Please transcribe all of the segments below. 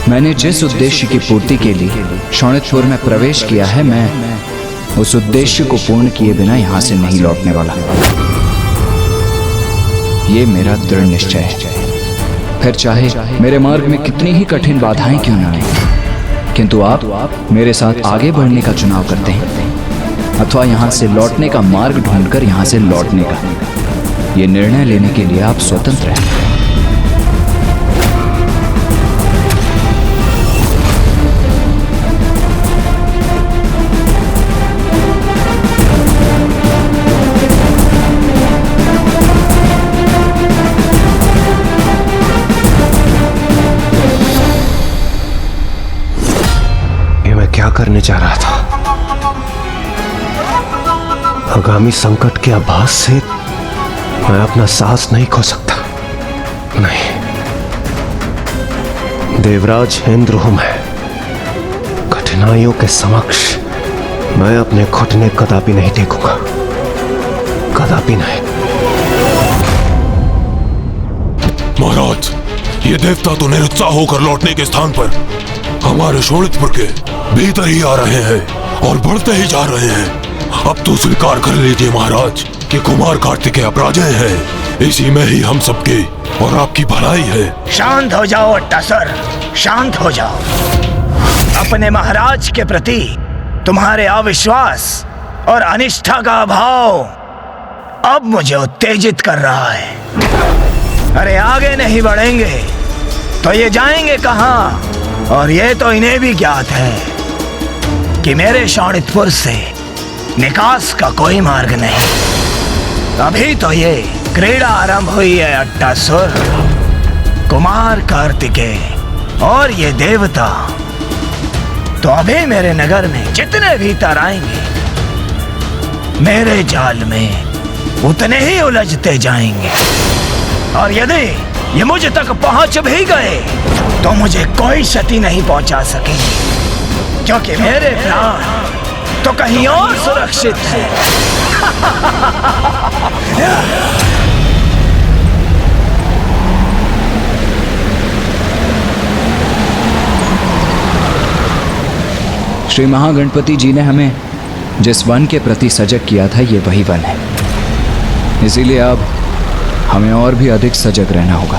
मैंने जिस उद्देश्य की पूर्ति के लिए शोणितपुर में प्रवेश किया है, मैं उस उद्देश्य को पूर्ण किए बिना यहाँ से नहीं लौटने वाला। ये मेरा दृढ़ निश्चय है। फिर चाहे मेरे मार्ग में कितनी ही कठिन बाधाएं क्यों न आए, किंतु आप मेरे साथ आगे बढ़ने का चुनाव करते हैं अथवा यहाँ से लौटने का मार्ग ढूंढकर यहाँ से लौटने का, ये निर्णय लेने के लिए आप स्वतंत्र हैं। क्या करने जा रहा था? आगामी संकट के आभास से मैं अपना सांस नहीं खो सकता। नहीं, देवराज इंद्र हूं मैं। कठिनाइयों के समक्ष मैं अपने घुटने कदापि नहीं टेकूंगा, कदापि नहीं। महाराज, ये देवता तो निरुत्साह होकर लौटने के स्थान पर हमारे शोणितपुर के भीतर ही आ रहे हैं और बढ़ते ही जा रहे हैं। अब तो स्वीकार कर लीजिए महाराज कि कुमार कार्तिकेय अपराजय है। इसी में ही हम सबकी और आपकी भलाई है। शांत हो जाओ अट्टासुर, शांत हो जाओ। अपने महाराज के प्रति तुम्हारे अविश्वास और अनिष्ठा का अभाव अब मुझे उत्तेजित कर रहा है। अरे आगे नहीं बढ़ेंगे तो ये जाएंगे कहाँ? और ये तो इन्हें भी ज्ञात है कि मेरे शोणितपुर से निकास का कोई मार्ग नहीं। अभी तो ये क्रीड़ा आरंभ हुई है अट्टासुर। कुमार कार्तिकेय और ये देवता तो अभी मेरे नगर में जितने भीतर आएंगे मेरे जाल में उतने ही उलझते जाएंगे। और यदि ये मुझ तक पहुंच भी गए तो मुझे कोई क्षति नहीं पहुंचा सकेंगे, क्योंकि मेरे प्राण तो कहीं और सुरक्षित है। श्री महागणपति जी ने हमें जिस वन के प्रति सजग किया था, ये वही वन है। इसीलिए अब हमें और भी अधिक सजग रहना होगा।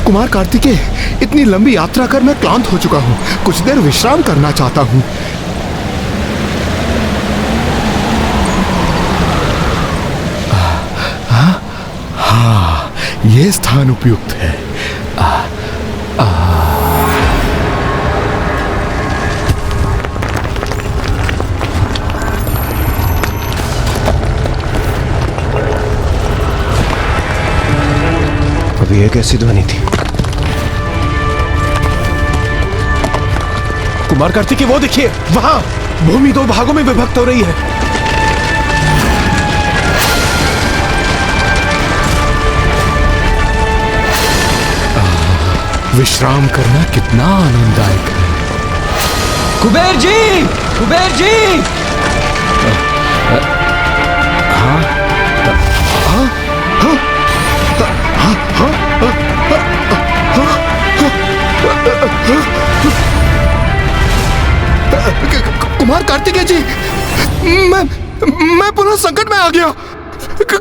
कुमार कार्तिकेय, इतनी लंबी यात्रा कर मैं क्लांत हो चुका हूँ। कुछ देर विश्राम करना चाहता हूँ। हाँ, ये स्थान उपयुक्त है। अभी एक ऐसी ध्वनि थी। कुमार कार्तिकेय, वो देखिए, वहां भूमि दो भागों में विभक्त हो रही है। विश्राम करना कितना आनंददायक है। कुबेर जी, कुबेर जी! हाँ? कुमार कार्तिकेय जी, मैं पुनः संकट में आ गया।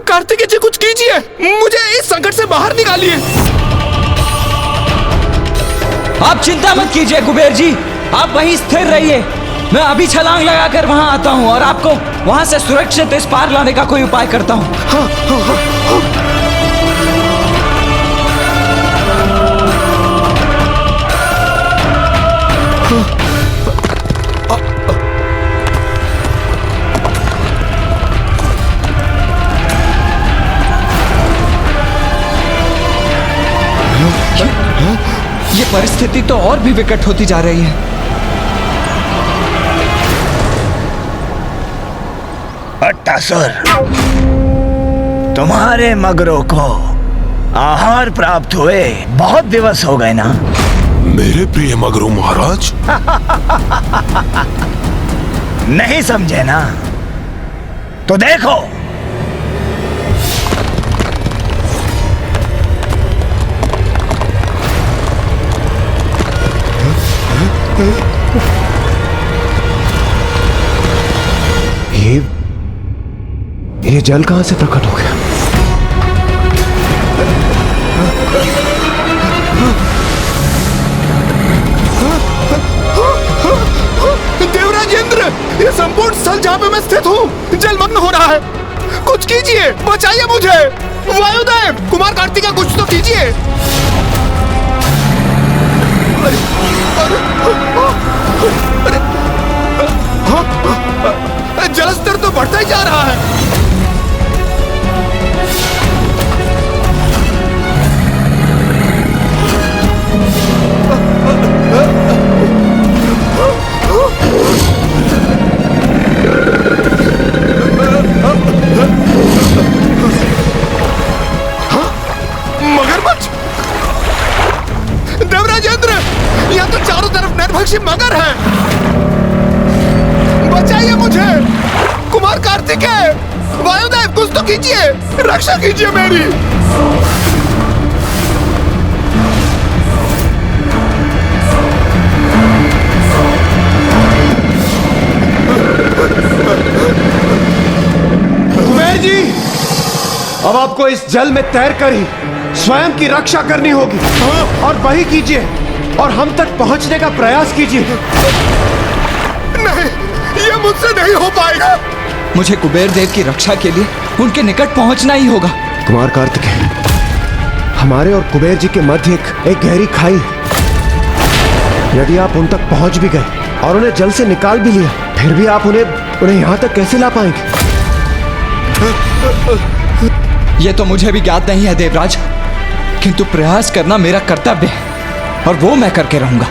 कार्तिकेय जी, कुछ कीजिए, मुझे इस संकट से बाहर निकालिए। आप चिंता मत कीजिए कुबेर जी, आप वहीं स्थिर रहिए। मैं अभी छलांग लगाकर वहां आता हूं और आपको वहां से सुरक्षित इस पार लाने का कोई उपाय करता हूं। हाँ, हाँ, हाँ, हाँ। ये परिस्थिति तो और भी विकट होती जा रही है। अट्टासुर, तुम्हारे मगरों को आहार प्राप्त हुए बहुत दिवस हो गए ना? मेरे प्रिय मगरू महाराज। नहीं समझे ना? तो देखो, ये जल कहां से प्रकट हो गया? देवराज इंद्र, ये संपूर्ण स्थल जहां पे मैं स्थित हूँ जलमग्न हो रहा है। कुछ कीजिए, बचाइए मुझे। वायुदेव, कुमार कार्तिकेय, कुछ तो कीजिए। जलस्तर तो बढ़ता ही जा रहा है। मगरमच्छ! देवराज इंद्र, यहाँ तो चारों तरफ नरभक्षी मगर हैं। बचाइए मुझे। कुमार कार्तिकेय, वायुदेव, कुछ तो कीजिए, रक्षा कीजिए मेरी। कुबेर जी, अब आपको इस जल में तैरकर ही स्वयं की रक्षा करनी होगी। और वही कीजिए और हम तक पहुंचने का प्रयास कीजिए। नहीं, ये मुझसे नहीं हो पाएगा। मुझे कुबेर देव की रक्षा के लिए उनके निकट पहुंचना ही होगा। कुमार कार्तिकेय, हमारे और कुबेर जी के मध्य एक गहरी खाई है। यदि आप उन तक पहुंच भी गए और उन्हें जल से निकाल भी लिया, फिर भी आप उन्हें यहां तक कैसे ला पाएंगे? यह तो मुझे भी ज्ञात नहीं है देवराज, किंतु प्रयास करना मेरा कर्तव्य है और वो मैं करके रहूंगा।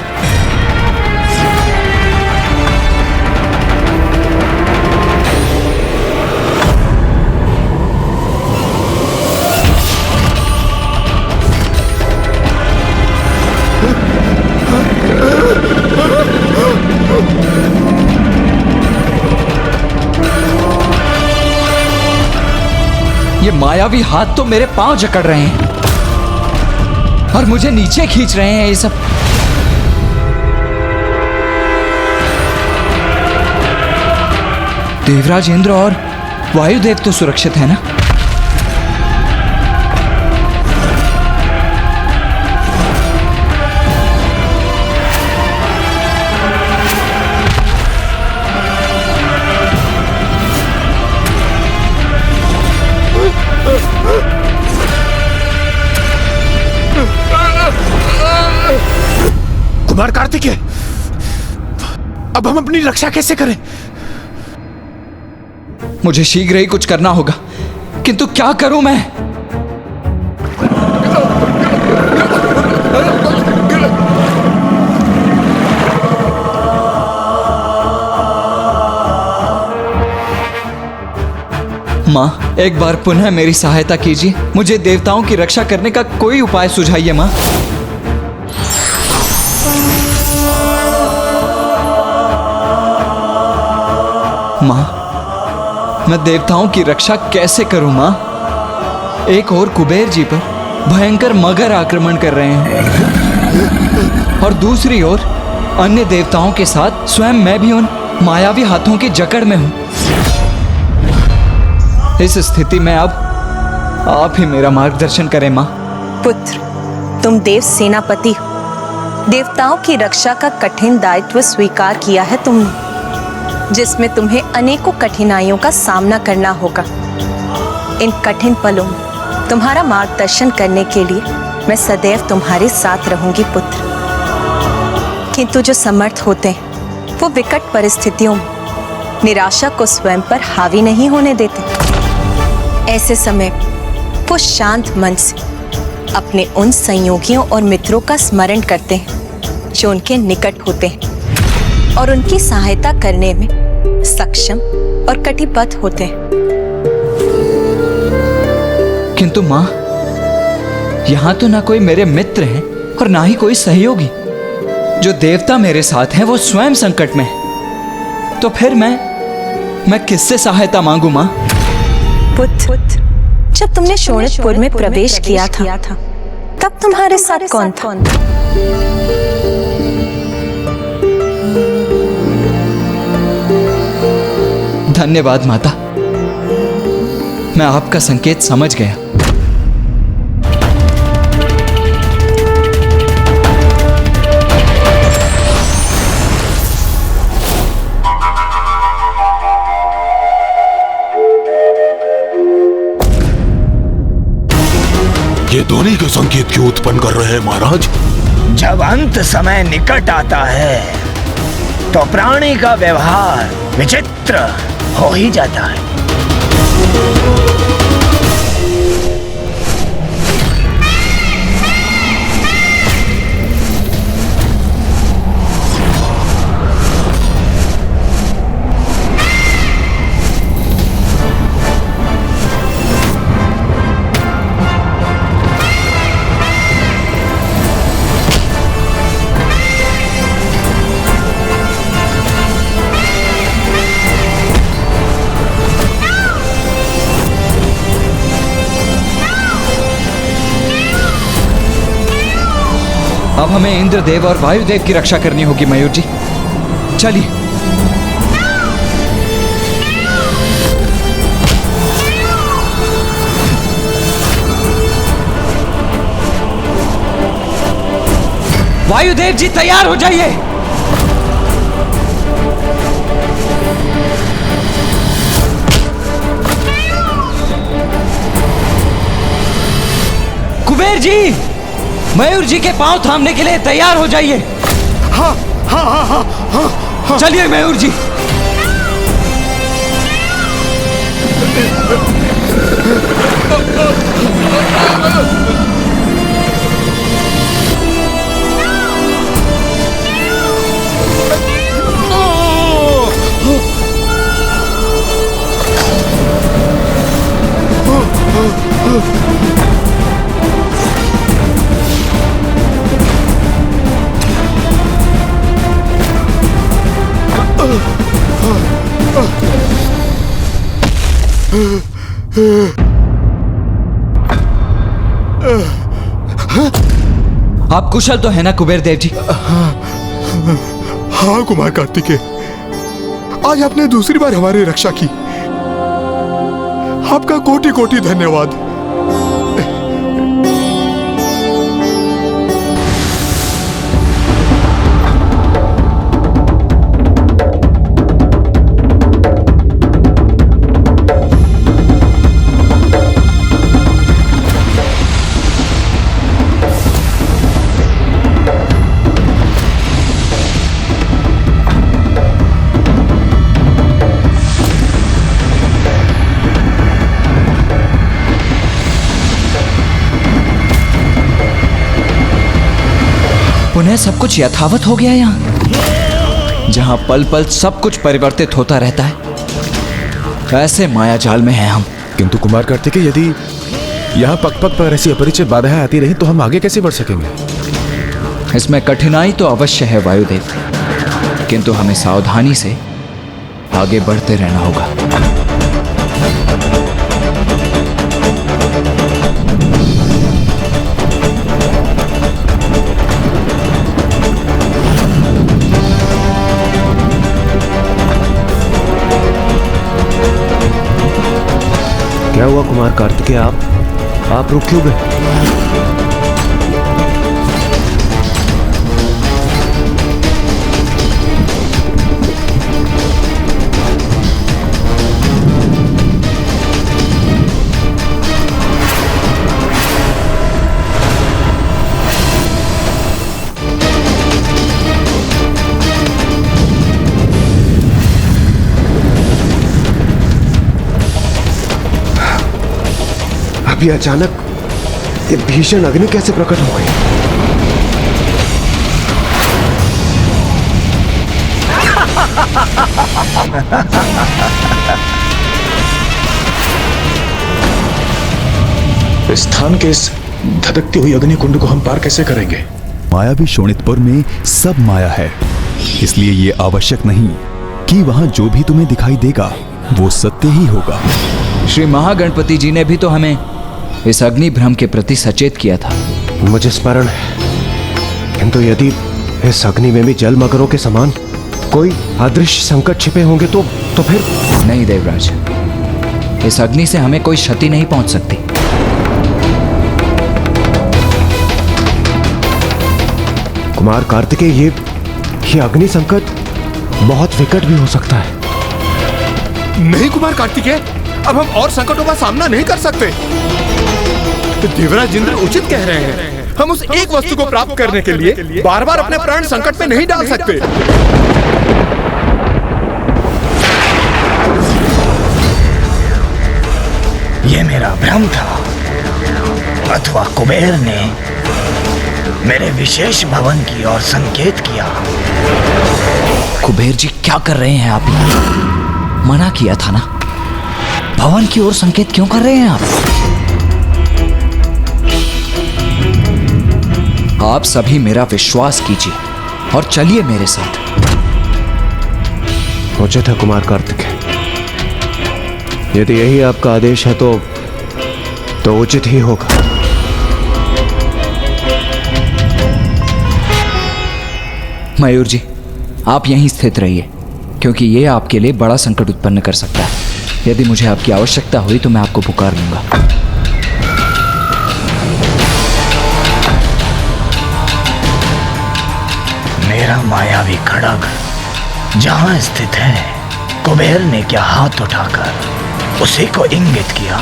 ये मायावी हाथ तो मेरे पांव जकड़ रहे हैं और मुझे नीचे खींच रहे हैं। ये सब देवराज इंद्र और वायुदेव तो सुरक्षित है ना? कुमार कार्तिकेय, अब हम अपनी रक्षा कैसे करें? मुझे शीघ्र ही कुछ करना होगा, किंतु क्या करूं मैं? माँ, एक बार पुनः मेरी सहायता कीजिए। मुझे देवताओं की रक्षा करने का कोई उपाय सुझाइए माँ। माँ, मैं देवताओं की रक्षा कैसे करूं माँ? एक और कुबेर जी पर भयंकर मगर आक्रमण कर रहे हैं और दूसरी ओर अन्य देवताओं के साथ स्वयं मैं भी उन मायावी हाथों की जकड़ में हूं। इस स्थिति में अब आप ही मेरा मार्गदर्शन करें माँ। पुत्र, तुम देव सेनापति हो। देवताओं की रक्षा का कठिन दायित्व स्वीकार किया है तुमने, जिसमें तुम्हें अनेकों कठिनाइयों का सामना करना होगा। इन कठिन पलों में तुम्हारा मार्गदर्शन करने के लिए मैं सदैव तुम्हारे साथ रहूंगी पुत्र। किंतु जो समर्थ होते हैं वो विकट परिस्थितियों में निराशा को स्वयं पर हावी नहीं होने देते। ऐसे समय वो शांत मन से अपने उन संयोगियों और मित्रों का स्मरण करते हैं जो उनके निकट होते हैं और उनकी सहायता करने में सक्षम और कटिबद्ध होते हैं। किंतु माँ, यहाँ तो ना कोई मेरे मित्र हैं और ना ही कोई सहयोगी। जो देवता मेरे साथ हैं वो स्वयं संकट में है। तो फिर मैं किससे सहायता मांगू माँ? पुत्र, जब तुमने शोणितपुर में प्रवेश किया था तब तुम्हारे साथ कौन था? धन्यवाद माता। मैं आपका संकेत समझ गया। ये ध्वनि के संकेत क्यों उत्पन्न कर रहे हैं महाराज? जब अंत समय निकट आता है तो प्राणी का व्यवहार विचित्र हो ही जाता है। अब हमें इंद्रदेव और वायुदेव की रक्षा करनी होगी मयूर जी। चलिए। वायुदेव जी तैयार हो जाइए। कुबेर जी, मयूर जी के पांव थामने के लिए तैयार हो जाइए। हाँ हाँ हाँ हाँ हाँ, हाँ। चलिए मयूर जी। आप कुशल तो है ना कुबेर देव जी? हाँ कुमार कार्तिकेय, आज आपने दूसरी बार हमारी रक्षा की। आपका कोटि कोटि धन्यवाद। पुनः सब कुछ यथावत हो गया यहाँ, जहाँ पल पल सब कुछ परिवर्तित होता रहता है। ऐसे माया जाल में हैं हम। किंतु कुमार कार्तिकेय, यदि यहाँ पग पग पर ऐसी अपरिचित बाधाएं आती रही तो हम आगे कैसे बढ़ सकेंगे? इसमें कठिनाई तो अवश्य है वायुदेव, किंतु हमें सावधानी से आगे बढ़ते रहना होगा। क्या हुआ कुमार कार्तिकेय, आप रुक क्यों गए? अभी अचानक ये भीषण अग्नि कैसे प्रकट हो गई? स्थान के इस धधकती हुई अग्नि कुंड को हम पार कैसे करेंगे? मायावी शोणितपुर में सब माया है, इसलिए ये आवश्यक नहीं कि वहां जो भी तुम्हें दिखाई देगा वो सत्य ही होगा। श्री महागणपति जी ने भी तो हमें इस अग्नि भ्रम के प्रति सचेत किया था। मुझे स्मरण है, किंतु यदि इस अग्नि में भी जल मगरों के समान कोई अदृश्य संकट छिपे होंगे तो फिर? नहीं देवराज, इस अग्नि से हमें कोई क्षति नहीं पहुंच सकती। कुमार कार्तिकेय, ये अग्नि संकट बहुत विकट भी हो सकता है। नहीं कुमार कार्तिकेय, अब हम और संकटों का सामना नहीं कर सकते। देवराज इंद्र उचित कह रहे हैं। हम उस एक वस्तु को प्राप्त करने के लिए बार बार अपने प्राण संकट में नहीं डाल सकते। ये मेरा भ्रम था, अथवा कुबेर ने मेरे विशेष भवन की ओर संकेत किया। कुबेर जी क्या कर रहे हैं आप यहाँ? मना किया था ना, भवन की ओर संकेत क्यों कर रहे हैं आप? आप सभी मेरा विश्वास कीजिए और चलिए मेरे साथ। उचित है कुमार कार्तिकेय, यदि यही आपका आदेश है तो उचित ही होगा। मयूर जी, आप यहीं स्थित रहिए, क्योंकि ये आपके लिए बड़ा संकट उत्पन्न कर सकता है। यदि मुझे आपकी आवश्यकता हुई तो मैं आपको पुकार लूंगा। मेरा मायावी खड्ग जहां स्थित है, कुबेर ने क्या हाथ उठाकर उसी को इंगित किया?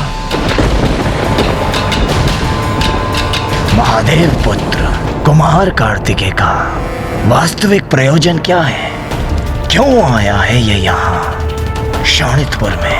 महादेव पुत्र कुमार कार्तिकेय का वास्तविक प्रयोजन क्या है? क्यों आया है ये यहाँ शोणितपुर में?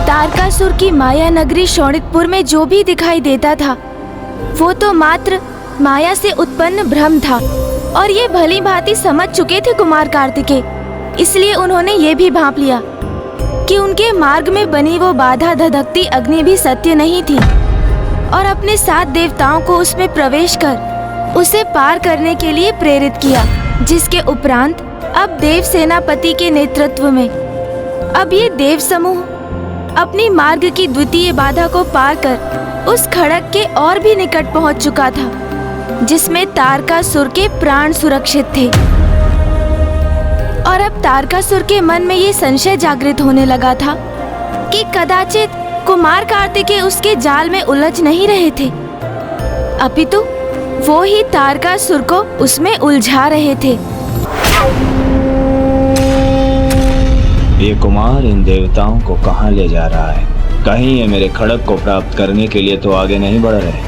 तारकासुर की माया नगरी शोणितपुर में जो भी दिखाई देता था वो तो मात्र माया से उत्पन्न भ्रम था, और ये भली भांति समझ चुके थे कुमार कार्तिकेय। इसलिए उन्होंने ये भी भांप लिया कि उनके मार्ग में बनी वो बाधा धधकती अग्नि भी सत्य नहीं थी, और अपने 7 देवताओं को उसमें प्रवेश कर उसे पार करने के लिए प्रेरित किया, जिसके उपरांत अब देव सेनापति के नेतृत्व में अब ये देव समूह अपनी मार्ग की द्वितीय बाधा को पार कर उस खड़ग के और भी निकट पहुंच चुका था, जिसमें तारकासुर के प्राण सुरक्षित थे। और अब तारकासुर के मन में ये संशय जागृत होने लगा था कि कदाचित कुमार कार्तिकेय उसके जाल में उलझ नहीं रहे थे, अपितु वो ही तारकासुर को उसमें उलझा रहे थे। ये कुमार इन देवताओं को कहाँ ले जा रहा है? कहीं ये मेरे खड्ग को प्राप्त करने के लिए तो आगे नहीं बढ़ रहे?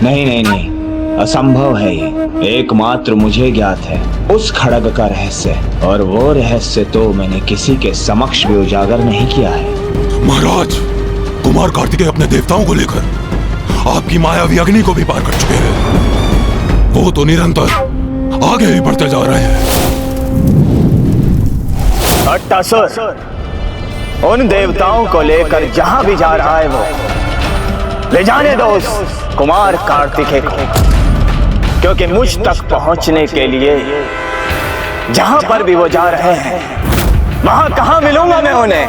नहीं नहीं नहीं, असंभव है ये। एकमात्र मुझे ज्ञात है उस खड्ग का रहस्य, और वो रहस्य तो मैंने किसी के समक्ष भी उजागर नहीं किया है। महाराज, कुमार कार्तिकेय अपने देवताओं को लेकर आपकी मायावी अग्नि को भी पार कर चुके हैं। वो तो निरंतर आगे ही बढ़ते जा रहे हैं। अट्टासुर उन देवताओं को लेकर जहां भी जा रहा है वो ले जाने दो उस कुमार कार्तिकेय को, क्योंकि मुझ तक पहुंचने के लिए जहां पर भी वो जा रहे हैं वहां कहां मिलूंगा मैं उन्हें?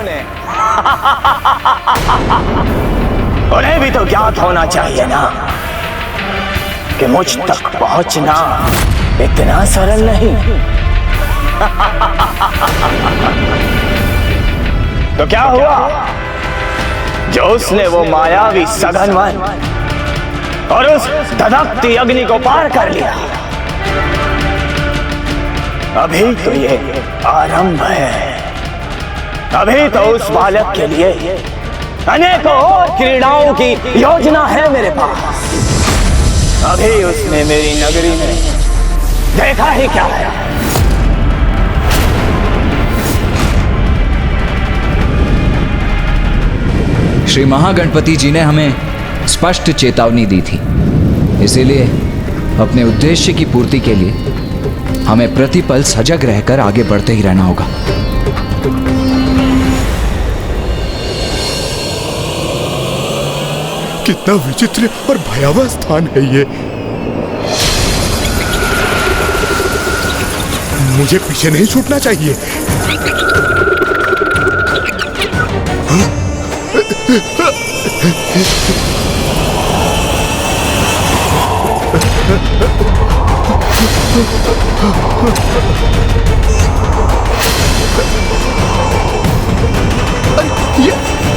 उन्हें भी तो ज्ञात होना चाहिए ना कि मुझ तक पहुंचना इतना सरल नहीं। तो क्या हुआ जो उसने वो मायावी सघन वन और उस धधकती अग्नि को पार कर लिया? अभी तो ये आरंभ है। अभी तो उस बालक के लिए अनेकों और क्रीड़ाओं की योजना है मेरे पास। अभी उसने मेरी नगरी में देखा ही क्या है। श्री महागणपति जी ने हमें स्पष्ट चेतावनी दी थी। इसीलिए अपने उद्देश्य की पूर्ति के लिए हमें प्रतिपल सजग रहकर आगे बढ़ते ही रहना होगा। कितना विचित्र और भयावह स्थान है ये। मुझे पीछे नहीं छूटना चाहिए।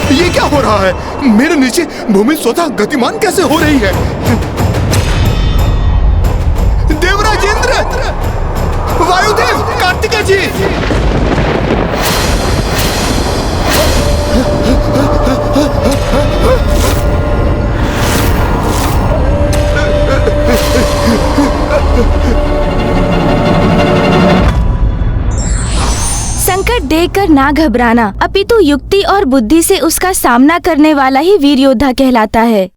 ये क्या हो रहा है? मेरे नीचे भूमि स्वतः गतिमान कैसे हो रही है? देवराज इंद्र, वायुदेव, कार्तिकेय जी, संकट देखकर ना घबराना, अपितु युक्ति और बुद्धि से उसका सामना करने वाला ही वीर योद्धा कहलाता है।